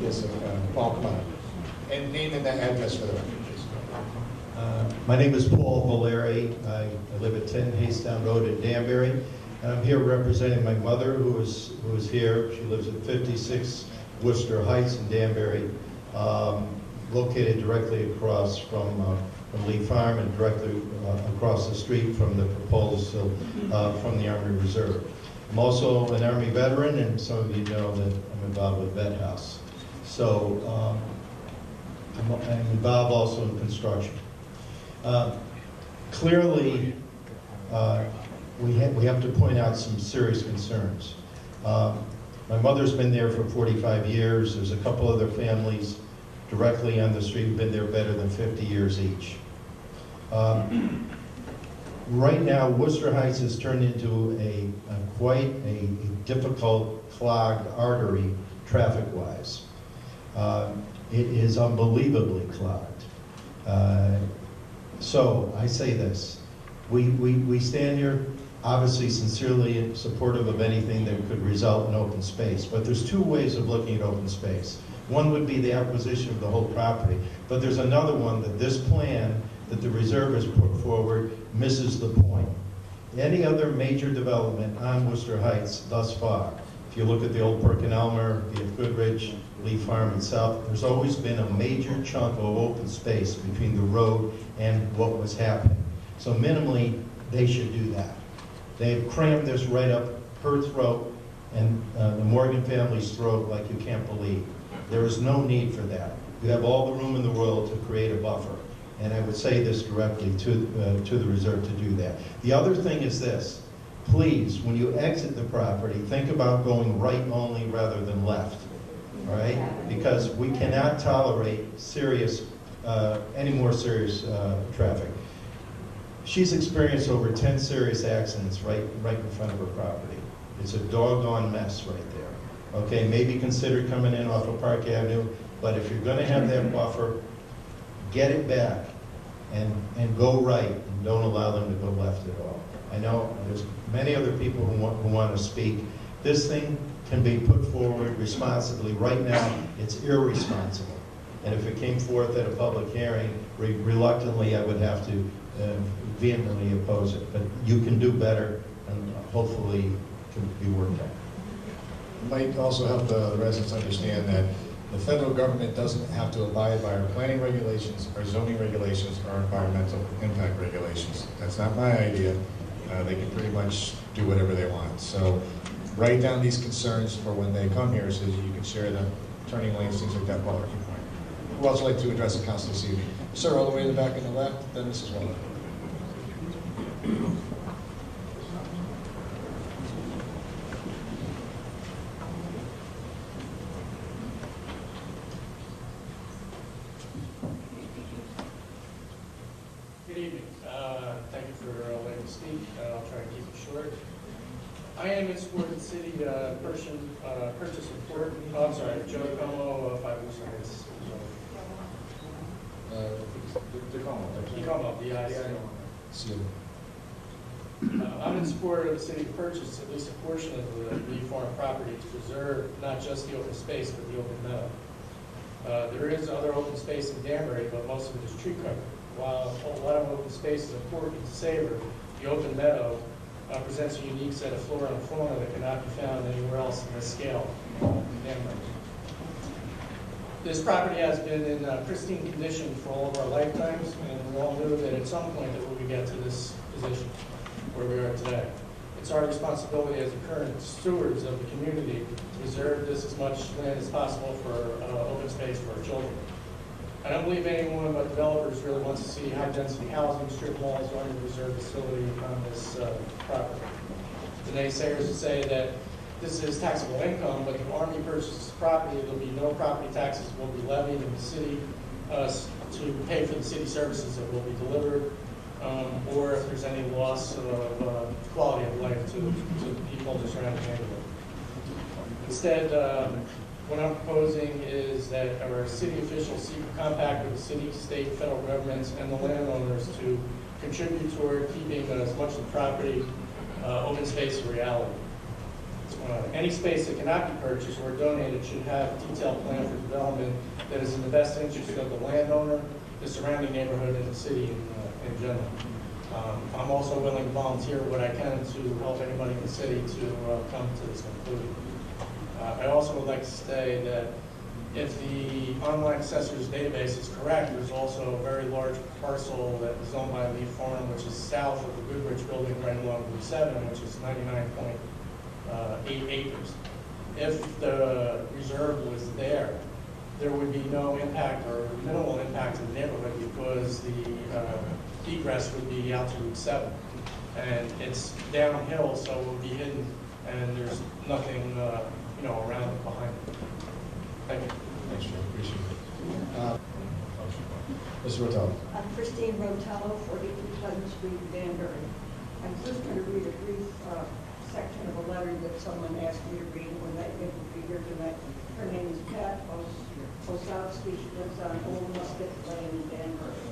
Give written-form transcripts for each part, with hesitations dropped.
Yes, Paul, come on. And name and address for the record, please. My name is Paul Valeri. I live at 10 Haystown Road in Danbury. And I'm here representing my mother, who is here. She lives at 56 Worcester Heights in Danbury, located directly across from Lee Farm and directly across the street from the proposed from the Army Reserve. I'm also an Army veteran, and some of you know that I'm involved with Vet House. So I'm involved also in construction. Clearly, we have to point out some serious concerns. My mother's been there for 45 years. There's a couple other families directly on the street who've been there better than 50 years each. Right now, Worcester Heights has turned into quite a difficult clogged artery traffic-wise. It is unbelievably clogged. So I say this, we stand here obviously sincerely supportive of anything that could result in open space, but there's two ways of looking at open space. One would be the acquisition of the whole property, but there's another one that this plan that the Reserve has put forward misses the point. Any other major development on Worcester Heights thus far, if you look at the old Perkin-Elmer, the Goodrich, Lee Farm itself, there's always been a major chunk of open space between the road and what was happening. So minimally, they should do that. They've crammed this right up her throat and the Morgan family's throat like you can't believe. There is no need for that. You have all the room in the world to create a buffer. And I would say this directly to the Reserve to do that. The other thing is this. Please, when you exit the property, think about going right only rather than left. All right? Because we cannot tolerate any more serious traffic. She's experienced over 10 serious accidents right in front of her property. It's a doggone mess right there. Okay, maybe consider coming in off of Park Avenue, but if you're going to have that buffer, get it back and go right, and don't allow them to go left at all. I know there's many other people who want to speak. This thing can be put forward responsibly. Right now, it's irresponsible. And if it came forth at a public hearing, reluctantly, I would have to vehemently oppose it. But you can do better, and hopefully it can be worked out. It might also help the residents understand that the federal government doesn't have to abide by our planning regulations, our zoning regulations, or environmental impact regulations. That's not my idea. They can pretty much do whatever they want. So write down these concerns for when they come here so that you can share the turning lanes, things like that while they're here. Who else would like to address the council this evening? Sir, all the way in the back on the left, then Mrs. Waller. Good evening. Thank you for letting me speak. I'll try to keep it short. I am in support of the city purchase report. Oh, I'm sorry, Joe Como, 5 Worcester Heights. DeComo, I'm in support of the city to purchase at least a portion of the Lee Farm property to preserve not just the open space, but the open meadow. There is other open space in Danbury, but most of it is tree cover. While a lot of open space is important to savor, the open meadow presents a unique set of flora and fauna that cannot be found anywhere else in this scale in Danbury. This property has been in pristine condition for all of our lifetimes, and we all knew that at some point that we would get to this position where we are today. It's our responsibility as the current stewards of the community to preserve this as much land as possible for open space for our children. I don't believe anyone but developers really wants to see high-density housing, strip malls, or any reserve facility on this property. The naysayers say that this is taxable income, but if the Army purchases property, there'll be no property taxes will be levied in the city to pay for the city services that will be delivered, or if there's any loss of quality of life to the people in the surrounding neighborhood. Instead, what I'm proposing is that our city officials seek a compact with the city, state, federal governments, and the landowners to contribute toward keeping as much of the property open space a reality. Any space that cannot be purchased or donated should have a detailed plan for development that is in the best interest of the landowner, the surrounding neighborhood, and the city in general. I'm also willing to volunteer what I can to help anybody in the city to come to this conclusion. I also would like to say that if the online assessors database is correct, there's also a very large parcel that is owned by Lee Farm, which is south of the Goodrich building right along Route 7, which is 99.8 acres. If the reserve was there would be no impact or minimal impact to the neighborhood because the egress would be out to Route 7. And it's downhill, so it will be hidden, and there's nothing around it, behind it. Thank you. Thanks, Jim, appreciate it. Mr. Rotello. I'm Christine Rotello, 42 Pleasant Street, Danbury. I'm just going to read a brief section of a letter that someone asked me to read when they didn't be here tonight. Her name is Pat Osowski. She lives on Old Musket Lane in Danbury.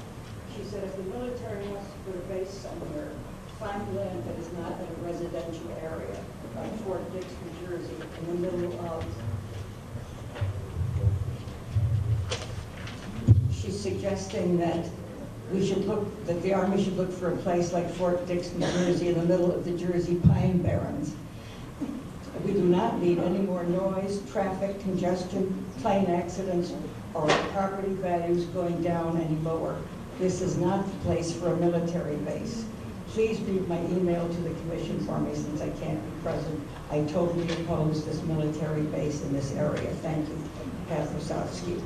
She said, if the military wants to put a base somewhere, find land that is not in a residential area, like Fort Dix, New Jersey, in the middle of. She's suggesting that that the Army should look for a place like Fort Dix, New Jersey, in the middle of the Jersey Pine Barrens. We do not need any more noise, traffic, congestion, plane accidents, or property values going down any lower. This is not the place for a military base. Please read my email to the commission for me since I can't be present. I totally oppose this military base in this area. Thank you, Pat Osowski.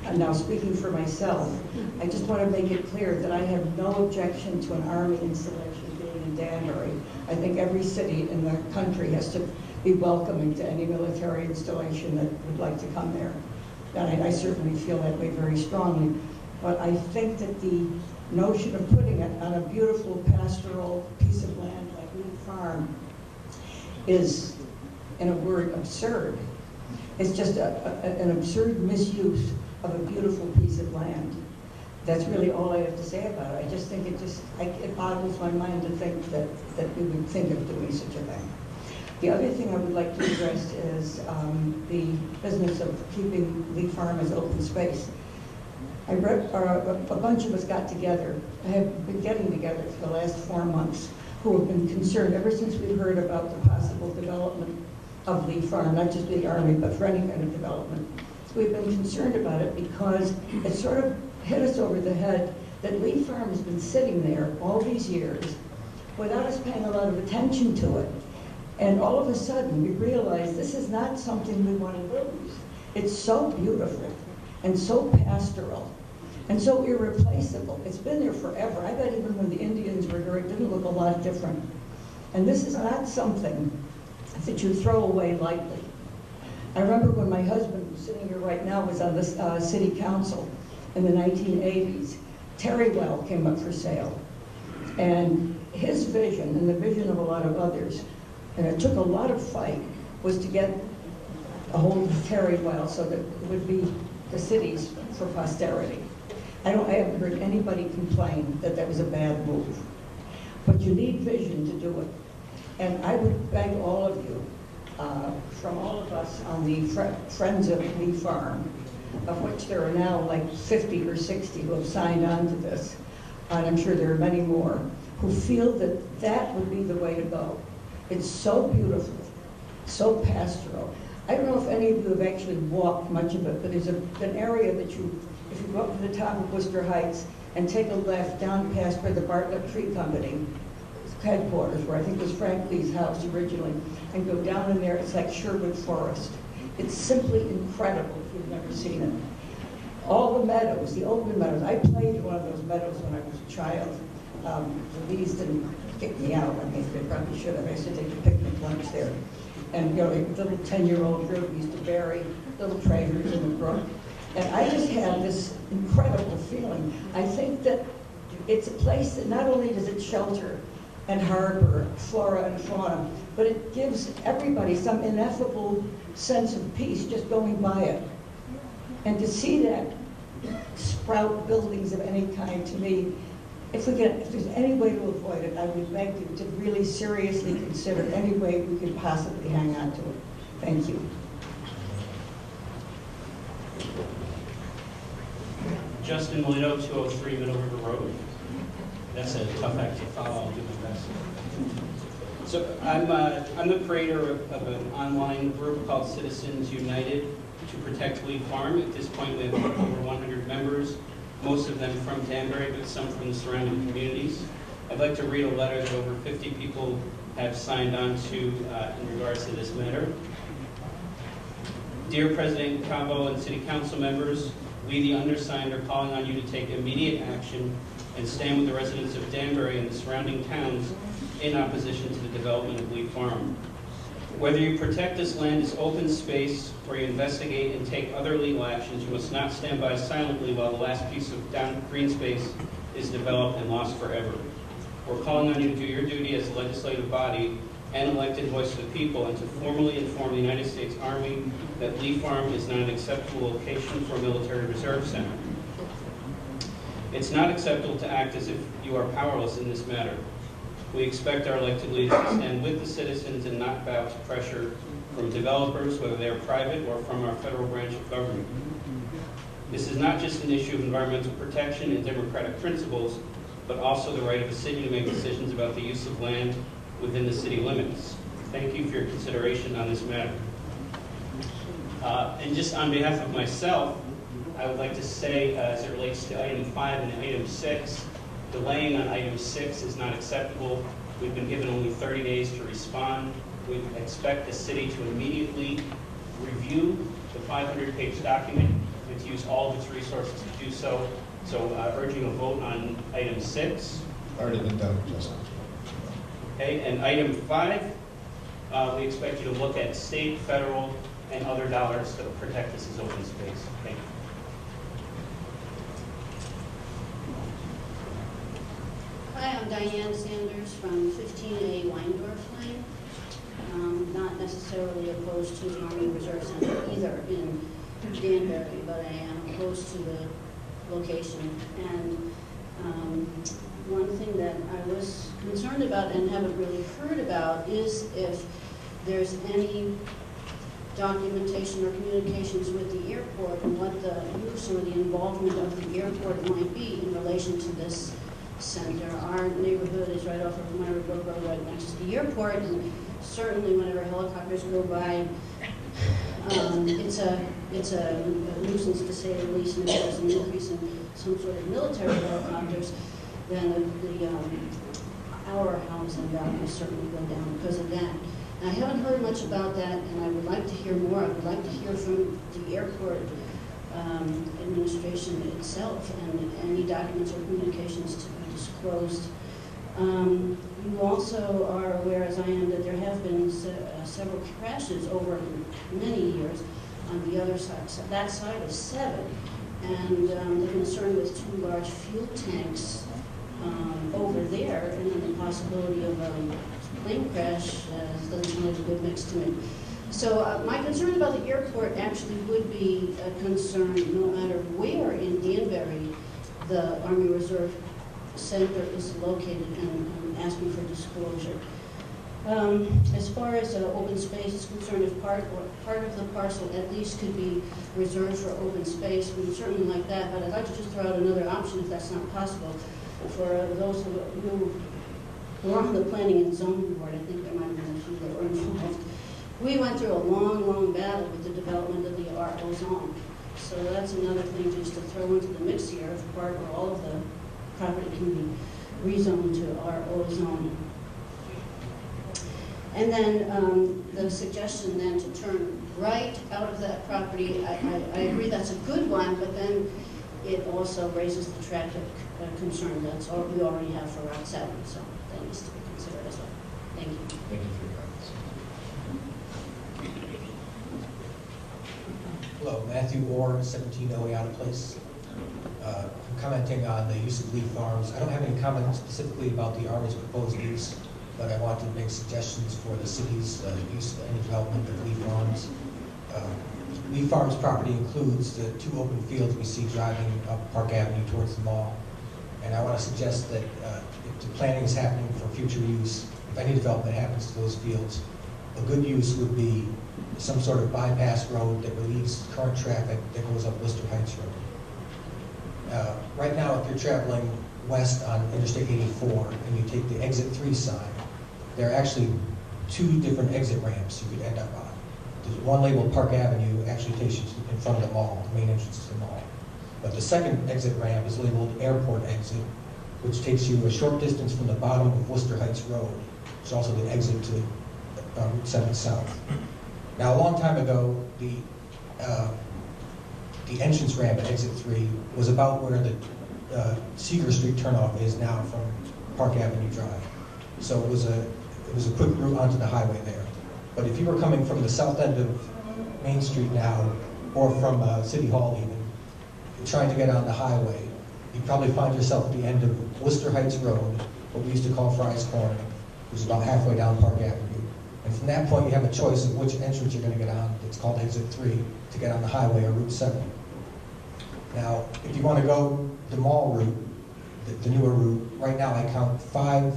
And now speaking for myself, I just want to make it clear that I have no objection to an Army installation being in Danbury. I think every city in the country has to be welcoming to any military installation that would like to come there. And I certainly feel that way very strongly. But I think that the notion of putting it on a beautiful pastoral piece of land like Lee Farm is, in a word, absurd. It's just an absurd misuse of a beautiful piece of land. That's really all I have to say about it. I just think it boggles my mind to think that we would think of doing such a thing. The other thing I would like to address is the business of keeping Lee Farm as open space. A bunch of us got together, have been getting together for the last 4 months, who have been concerned ever since we heard about the possible development of Lee Farm, not just the Army, but for any kind of development. We've been concerned about it because it sort of hit us over the head that Lee Farm has been sitting there all these years without us paying a lot of attention to it. And all of a sudden, we realize this is not something we want to lose. It's so beautiful and so pastoral and so irreplaceable. It's been there forever. I bet even when the Indians were here, it didn't look a lot different. And this is not something that you throw away lightly. I remember when my husband, who's sitting here right now, was on the city council in the 1980s. Terrywell came up for sale. And his vision, and the vision of a lot of others, and it took a lot of fight, was to get a hold of Terrywell so that it would be the city's for posterity. I haven't heard anybody complain that that was a bad move. But you need vision to do it. And I would beg all of you, from all of us on the Friends of Lee Farm, of which there are now like 50 or 60 who have signed on to this, and I'm sure there are many more, who feel that that would be the way to go. It's so beautiful, so pastoral. I don't know if any of you have actually walked much of it, but there's an area that if you go up to the top of Worcester Heights and take a left down past where the Bartlett Tree Company headquarters, where I think was Frank Lee's house originally, and go down in there, it's like Sherwood Forest. It's simply incredible if you've never seen it. All the meadows, the open meadows. I played in one of those meadows when I was a child. The bees didn't kick me out. I mean, they probably should have. I used to take a picnic lunch there. And little 10-year-old group used to bury little treasures in the brook. And I just had this incredible feeling. I think that it's a place that not only does it shelter and harbor flora and fauna, but it gives everybody some ineffable sense of peace just going by it. And to see that sprout buildings of any kind, to me, if there's any way to avoid it, I would beg you to really seriously consider any way we could possibly hang on to it. Thank you. Justin Molino, 203 Middle River Road. That's a tough act to follow. I'll do my best. So I'm the creator of an online group called Citizens United to Protect Lee Farm. At this point, we have over 100 members, most of them from Danbury, but some from the surrounding communities. I'd like to read a letter that over 50 people have signed on to in regards to this matter. Dear President Cabo and City Council members, we, the undersigned, are calling on you to take immediate action and stand with the residents of Danbury and the surrounding towns in opposition to the development of Lee Farm. Whether you protect this land as open space or you investigate and take other legal actions, you must not stand by silently while the last piece of green space is developed and lost forever. We're calling on you to do your duty as a legislative body and elected voice of the people, and to formally inform the United States Army that Lee Farm is not an acceptable location for a military reserve center. It's not acceptable to act as if you are powerless in this matter. We expect our elected leaders to stand with the citizens and not bow to pressure from developers, whether they are private or from our federal branch of government. This is not just an issue of environmental protection and democratic principles, but also the right of a city to make decisions about the use of land within the city limits. Thank you for your consideration on this matter. And just on behalf of myself, I would like to say, as it relates to item 5 and item 6, delaying on item 6 is not acceptable. We've been given only 30 days to respond. We expect the city to immediately review the 500-page document and to use all of its resources to do so. So urging a vote on item 6. Already been done, Justin. Okay, and item 5, we expect you to look at state, federal, and other dollars that will protect this as open space. Thank you. Hi, I'm Diane Sanders from 15A Weindorf Lane. Not necessarily opposed to the Army Reserve Center either in Danbury, but I am opposed to the location. And one thing that I was concerned about and haven't really heard about is if there's any documentation or communications with the airport and what the use or the involvement of the airport might be in relation to this center. Our neighborhood is right off of Monterey Brook Road, right next to the airport, and certainly whenever helicopters go by, it's a nuisance to say the least, and if there's an increase in some sort of military helicopters, then our housing values certainly go down because of that. And I haven't heard much about that, and I would like to hear more. I would like to hear from the airport administration itself and any documents or communications to be disclosed. You also are aware, as I am, that there have been several crashes over many years on the other side, so that side of 7, and the concern with 2 large fuel tanks over there, and then the possibility of a plane crash doesn't sound like a good mix to me. So my concern about the airport actually would be a concern no matter where in Danbury the Army Reserve Center is located, and I'm asking for disclosure. As far as open space is concerned, if part of the parcel at least could be reserved for open space, we would certainly like that, but I'd like to just throw out another option if that's not possible. For those who were on the Planning and Zoning Board, I think there might have been a few that were involved. We went through a long, long battle with the development of the RO zone. So that's another thing just to throw into the mix here, if part or all of the property can be rezoned to RO zone. And then the suggestion then to turn right out of that property, I agree that's a good one, but then it also raises the traffic concern that's all we already have for Route 7, so that needs to be considered as well. Thank you. Thank you for your comments. Hello, Matthew Orr, 17 Oeana Place. I'm commenting on the use of Lee Farms. I don't have any comments specifically about the Army's proposed use, but I want to make suggestions for the city's use of any development of Lee Farms. Lee Farms property includes the 2 open fields we see driving up Park Avenue towards the mall, And I want to suggest that if the planning is happening for future use, if any development happens to those fields, a good use would be some sort of bypass road that relieves current traffic that goes up Worcester Heights Road. Right now, if you're traveling west on Interstate 84 and you take the exit 3 sign, there are actually 2 different exit ramps you could end up on. There's one labeled Park Avenue, actually takes you in front of the mall, the main entrance to the mall. But the second exit ramp is labeled Airport Exit, which takes you a short distance from the bottom of Worcester Heights Road, which is also the exit to Route 7 South. Now, a long time ago, the entrance ramp at exit 3 was about where the Seeger Street turnoff is now from Park Avenue Drive. So it was a quick route onto the highway there. But if you were coming from the south end of Main Street now, or from City Hall even, trying to get on the highway, you'd probably find yourself at the end of Worcester Heights Road, what we used to call Fry's Corner, which is about halfway down Park Avenue. And from that point, you have a choice of which entrance you're going to get on. It's called Exit 3 to get on the highway or Route 7. Now, if you want to go the mall route, the newer route, right now I count 5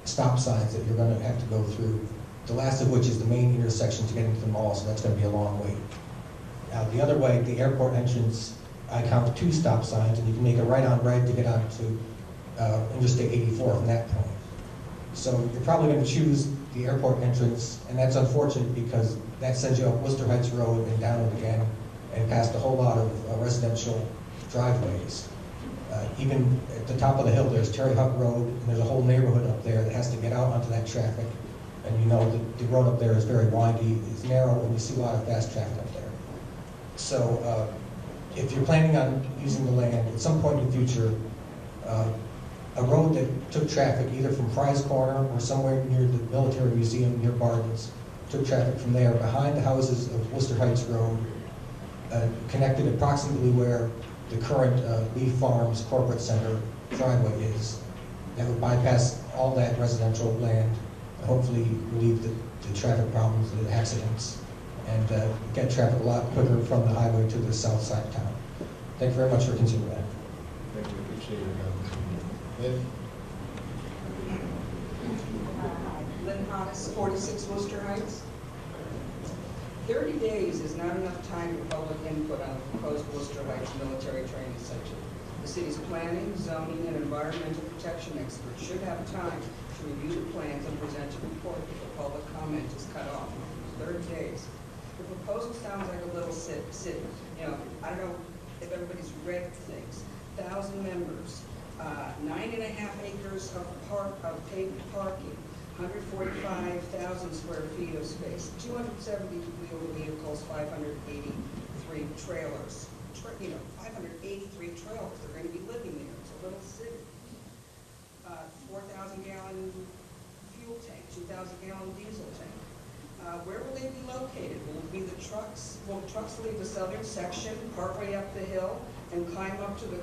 stop signs that you're going to have to go through, the last of which is the main intersection to get into the mall, so that's going to be a long wait. Now, the other way, the airport entrance, I count 2 stop signs, and you can make a right on red to get onto Interstate 84 from that point. So you're probably going to choose the airport entrance, and that's unfortunate because that sends you up Worcester Heights Road and down it again, and past a whole lot of residential driveways. Even at the top of the hill, there's Terry Huck Road, and there's a whole neighborhood up there that has to get out onto that traffic. And you know the road up there is very windy, it's narrow, and you see a lot of fast traffic up there. So if you're planning on using the land, at some point in the future, a road that took traffic either from Fry's Corner or somewhere near the military museum near Barton's, took traffic from there behind the houses of Worcester Heights Road, connected approximately where the current Leaf Farms Corporate Center driveway is. That would bypass all that residential land, and hopefully relieve the traffic problems, the accidents, and get traffic a lot quicker from the highway to the south side of town. Thank you very much for considering that. Thank you, appreciate your comments. Lynn? Lynn Hodges, 46 Worcester Heights. 30 days is not enough time for public input on the proposed Worcester Heights Military Training Center. The city's planning, zoning, and environmental protection experts should have time to review the plans and present a report if the public comment is cut off. 30 days. The proposal sounds like a little city. You know, I don't know if everybody's read things. 1,000 members, 9.5 acres of paved parking, 145,000 square feet of space, 270 wheeled vehicles, 583 trailers. 583 trailers. They're going to be living there. It's a little city. 4,000 gallon fuel tank, 2,000 gallon diesel tank. Where will they be located? Will it be the trucks? Will the trucks leave the southern section, partway up the hill, and climb up to the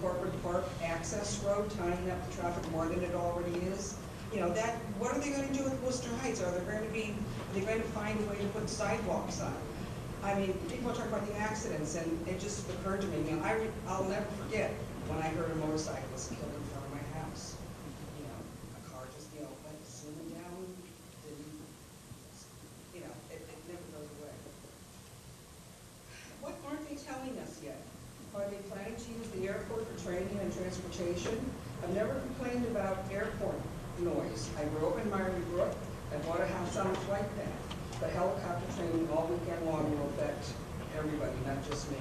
corporate park access road, tying up the traffic more than it already is? You know, what are they going to do with Worcester Heights? Are they going to find a way to put sidewalks on? I mean, people talk about the accidents, and it just occurred to me, I'll never forget when I heard a motorcyclist killed in front of my house. You know, a car just, went zooming down, it never goes away. What aren't they telling us yet? Are they planning to use the airport for training and transportation? I've never complained about airport noise. I grew up in Myrie Brook. I bought a house on a flight path. But helicopter training all weekend long will affect everybody, not just me.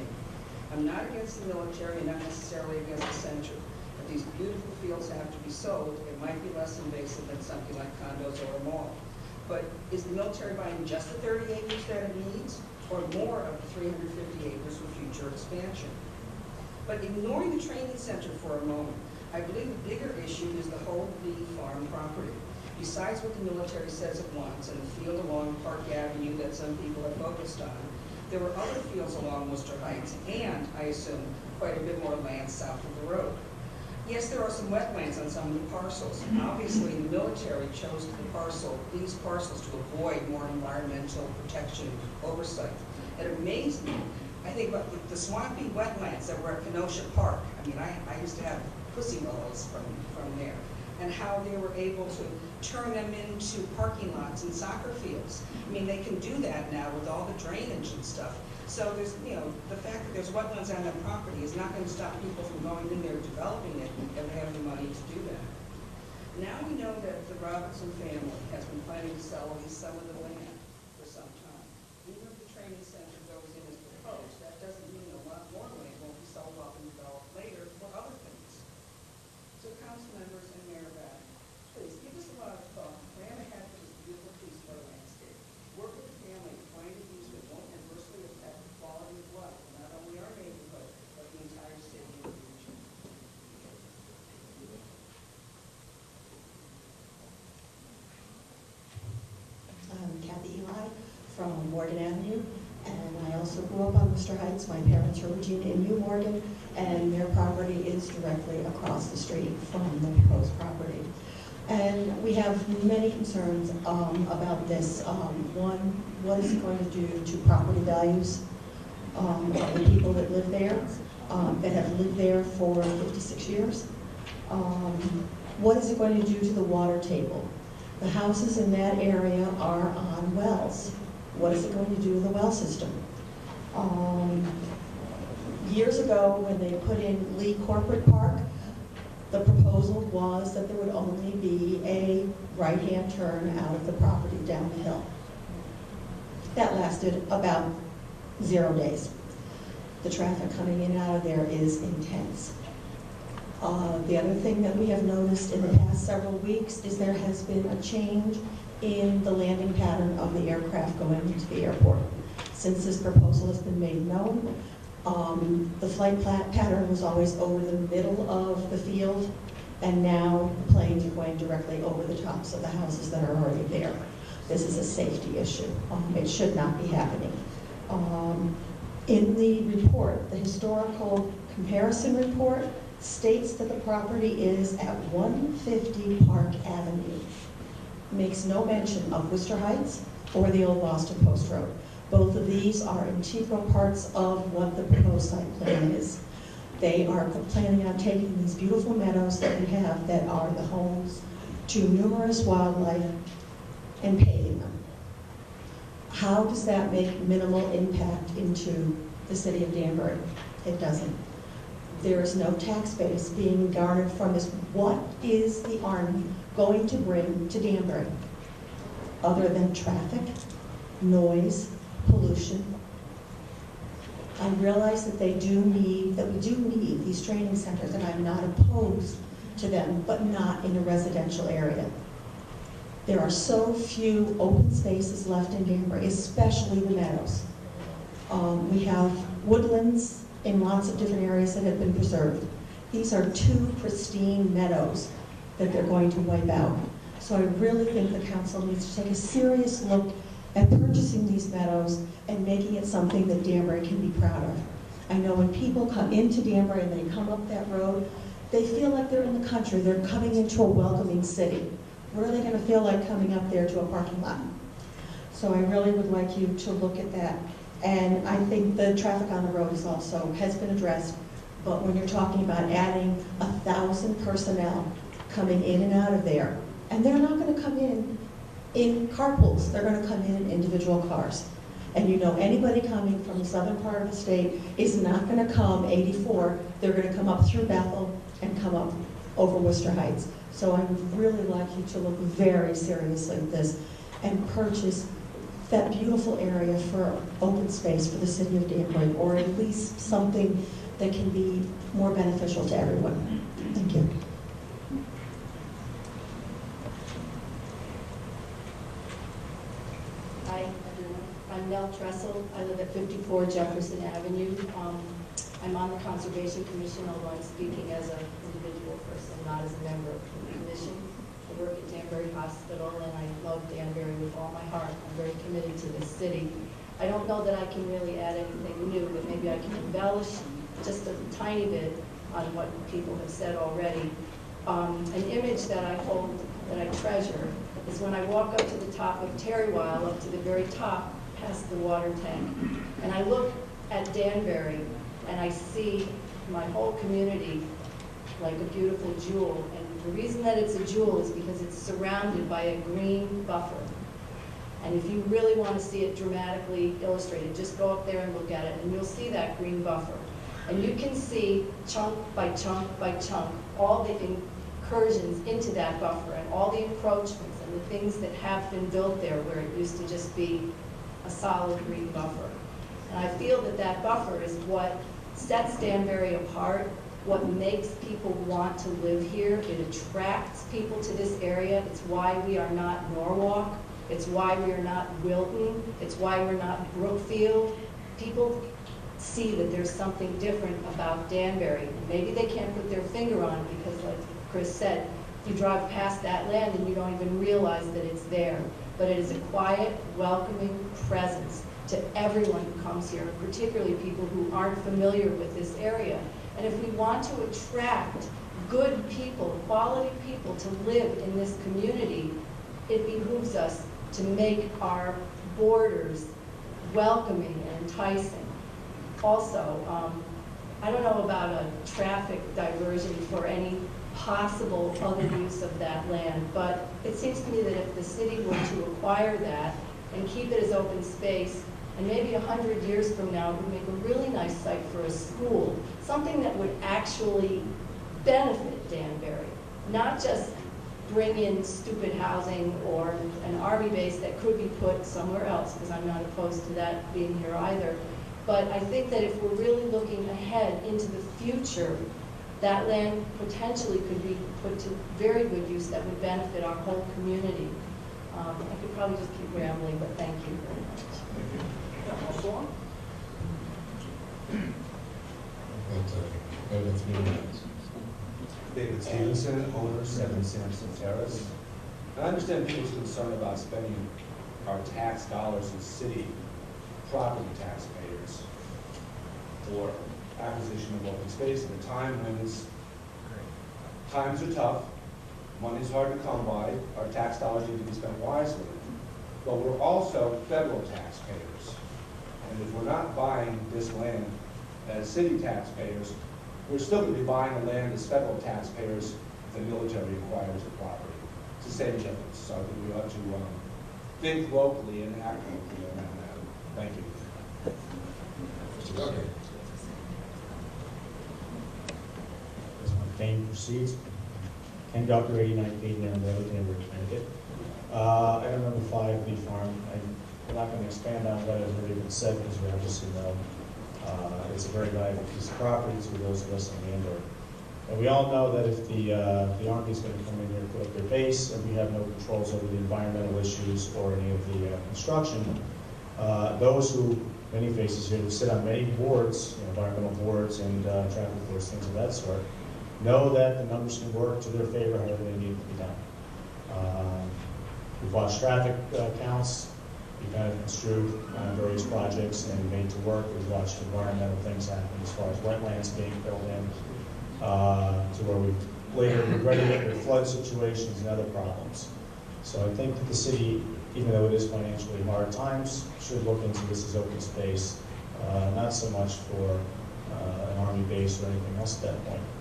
I'm not against the military and not necessarily against the center. If these beautiful fields have to be sold, it might be less invasive than something like condos or a mall. But is the military buying just the 30 acres that it needs, or more of the 350 acres for future expansion? But ignoring the training center for a moment, I believe the bigger issue is the whole Leaf Farm property. Besides what the military says it wants and the field along Park Avenue that some people have focused on, there were other fields along Worcester Heights and, I assume, quite a bit more land south of the road. Yes, there are some wetlands on some of the parcels. Obviously, the military chose these parcels to avoid more environmental protection oversight. It amazed me I think about the swampy wetlands that were at Kenosha Park. I mean, I used to have pussy willows from there, and how they were able to turn them into parking lots and soccer fields. I mean, they can do that now with all the drainage and stuff. So there's, you know, the fact that there's wetlands on their property is not going to stop people from going in there developing it if they have the money to do that. Now we know that the Robertson family has been planning to sell at least some of the land for some time. Even if the training center goes in as proposed, that doesn't mean a lot more land won't be sold off and developed later for other things. So council members and Mayor Back, please give us a lot of thought. Plan ahead for this beautiful piece of our landscape. Work with the family to find a use that won't adversely affect the quality of life, not only our neighborhood, but the entire city and region. I'm Kathy Eli from Morgan Avenue, and I also grew up on Worcester Heights. My parents are Regina and New Morgan, and their property is directly across the street from the proposed property. And we have many concerns about this. One, what is it going to do to property values of the people that live there, that have lived there for 56 years? What is it going to do to the water table? The houses in that area are on wells. What is it going to do to the well system? Years ago, when they put in Lee Corporate Park, the proposal was that there would only be a right-hand turn out of the property down the hill. That lasted about 0 days. The traffic coming in and out of there is intense. The other thing that we have noticed in the past several weeks is there has been a change in the landing pattern of the aircraft going into the airport. Since this proposal has been made known, the flight pattern was always over the middle of the field, and now the planes are going directly over the tops of the houses that are already there. This is a safety issue. It should not be happening. In the report, the historical comparison report states that the property is at 150 Park Avenue. Makes no mention of Worcester Heights or the old Boston Post Road. Both of these are integral parts of what the proposed site plan is. They are planning on taking these beautiful meadows that we have that are the homes to numerous wildlife and paving them. How does that make minimal impact into the city of Danbury? It doesn't. There is no tax base being garnered from this. What is the Army going to bring to Danbury other than traffic, noise, pollution? I realize that we do need these training centers, and I'm not opposed to them, but not in a residential area. There are so few open spaces left in Danbury, especially the meadows. We have woodlands in lots of different areas that have been preserved. These are 2 pristine meadows that they're going to wipe out. So I really think the council needs to take a serious look at purchasing these meadows and making it something that Danbury can be proud of. I know when people come into Danbury and they come up that road, they feel like they're in the country. They're coming into a welcoming city. Where are they going to feel like coming up there to a parking lot? So I really would like you to look at that. And I think the traffic on the road has been addressed, but when you're talking about adding 1,000 personnel coming in and out of there, and they're not going to come in carpools, they're going to come in individual cars. And you know anybody coming from the southern part of the state is not going to come 84, they're going to come up through Bethel and come up over Worcester Heights. So I would really like you to look very seriously at this and purchase that beautiful area for open space for the city of Danbury, or at least something that can be more beneficial to everyone. Thank you. Hi, everyone. I'm Nell Tressel. I live at 54 Jefferson Avenue. I'm on the Conservation Commission, although I'm speaking as an individual person, not as a member of the commission. I work at Danbury Hospital, and I love Danbury with all my heart. I'm very committed to this city. I don't know that I can really add anything new, but maybe I can embellish just a tiny bit on what people have said already. An image that I hold, that I treasure, is when I walk up to the top of Terrywile, up to the very top, past the water tank, and I look at Danbury and I see my whole community like a beautiful jewel. And the reason that it's a jewel is because it's surrounded by a green buffer. And if you really want to see it dramatically illustrated, just go up there and look at it, and you'll see that green buffer. And you can see chunk by chunk by chunk all the incursions into that buffer and all the encroachments and the things that have been built there where it used to just be a solid green buffer. And I feel that that buffer is what sets Danbury apart, what makes people want to live here. It attracts people to this area. It's why we are not Norwalk. It's why we are not Wilton. It's why we're not Brookfield. People see that there's something different about Danbury. Maybe they can't put their finger on it because, like Chris said, you drive past that land and you don't even realize that it's there. But it is a quiet, welcoming presence to everyone who comes here, particularly people who aren't familiar with this area. And if we want to attract good people, quality people to live in this community, it behooves us to make our borders welcoming and enticing. Also, I don't know about a traffic diversion for any possible other use of that land, but it seems to me that if the city were to acquire that and keep it as open space, and maybe 100 years from now, it would make a really nice site for a school, something that would actually benefit Danbury, not just bring in stupid housing or an army base that could be put somewhere else, because I'm not opposed to that being here either. But I think that if we're really looking ahead into the future, that land potentially could be put to very good use that would benefit our whole community. I could probably just keep rambling, but thank you very much. Thank you. Yeah, also on? Over 3 minutes. David Stevenson, owner, 7 Sampson Terrace. I understand people's concern about spending our tax dollars as city property taxpayers for acquisition of open space at a time when times are tough, money's hard to come by, our tax dollars need to be spent wisely. But we're also federal taxpayers. And if we're not buying this land as city taxpayers, we're still going to be buying the land as federal taxpayers if the military acquires the property. It's the same difference. So I think we ought to think locally and act locally around that. Thank you. Mr. Gardner. As my fame proceeds, Ken Doctor, 89 Peyton Road, Danbury, Connecticut. Item number 5, Lee Farm. I'm not going to expand on what has already been said because we obviously know it's a very valuable piece of property to those of us in Danbury. And we all know that if the Army is going to come in here and put up their base and we have no controls over the environmental issues or any of the construction, those who, many faces here, who sit on many boards, environmental boards and traffic boards, things of that sort, know that the numbers can work to their favor however they need to be done. We've watched traffic counts be kind of construed on various projects and made to work. We've watched environmental things happen as far as wetlands being filled in, to where we've later regretted it with flood situations and other problems. So I think that the city, even though it is financially hard times, should look into this as open space, not so much for an Army base or anything else at that point.